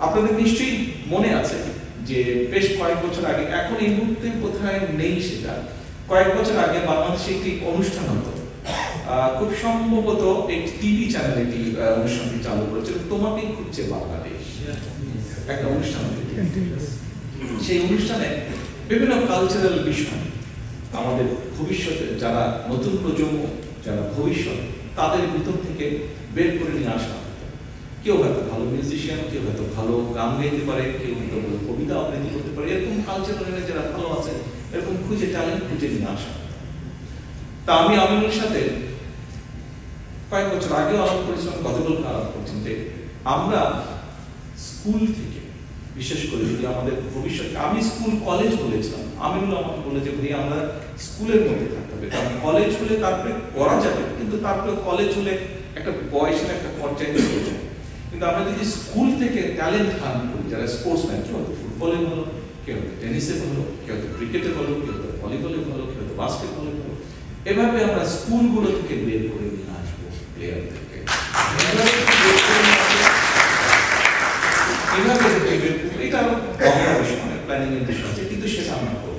আপনাদের নিশ্চয়ই মনে আছে যে বেশ কয়েক বছর আগে, এখন এই মুহূর্তে কোথায় নেই সেটা, কয়েক বছর আগে বাংলাদেশে একটি অনুষ্ঠান হতো, খুব সম্ভবত একটি টিভি চ্যানেলে একটি অনুষ্ঠানটি চালু করেছিল, তোমাকেই খুঁজছে বাংলাদেশ, একটা অনুষ্ঠান। সেই অনুষ্ঠানে বিভিন্ন কালচারাল বিষয় আমাদের ভবিষ্যতে যারা নতুন প্রজন্ম, যারা ভবিষ্যৎ, তাদের ভিতর থেকে বের করে নিয়ে আসা। কেউ হয়তো ভালো মিউজিশিয়ান, কেউ হয়তো ভালো গান গাইতে পারে, কেউ হয়তো ভালো কবিতা আবৃত্তি করতে পারে, এরকম কালচারাল যারা ভালো আছে এরকম খুঁজে ট্যালেন্ট খুঁজে নিয়ে আসা। তা আমি আমিনুলের সাথে কয়েক বছর আগেও আলাপ করেছিলাম, গতকালকে আলাপ করছেন যে আমরা স্কুল থেকে, বিশেষ করে যদি আমাদের ভবিষ্যৎ, আমি স্কুল কলেজ বলেছিলাম, আমিনুল আমাকে বলে যে ভাই আমরা স্কুলের মধ্যে থাকতে হবে, কারণ কলেজ হলে তারপরে করা যাবে, কিন্তু তারপরে কলেজ হলে একটা বয়সের একটা পর্যায়ে চলে যায়। কিন্তু আমরা যদি স্কুল থেকে ট্যালেন্ট হান্ট করি, যারা স্পোর্টসম্যান, কেউ হয়তো ফুটবলে ভালো, কেউ হয়তো টেনিসে ভালো, কেউ হয়তো ক্রিকেটে ভালো, কেউ হয়তো ভলিবলে ভালো, কেউ হয়তো বাস্কেটবলে ভালো, এভাবে আমরা স্কুলগুলো থেকে বের করে নিয়ে আসবো প্লেয়ারদেরকে। এভাবে এটা প্ল্যানিং এর বিষয় আছে, কিন্তু সেটা আমরা করবো।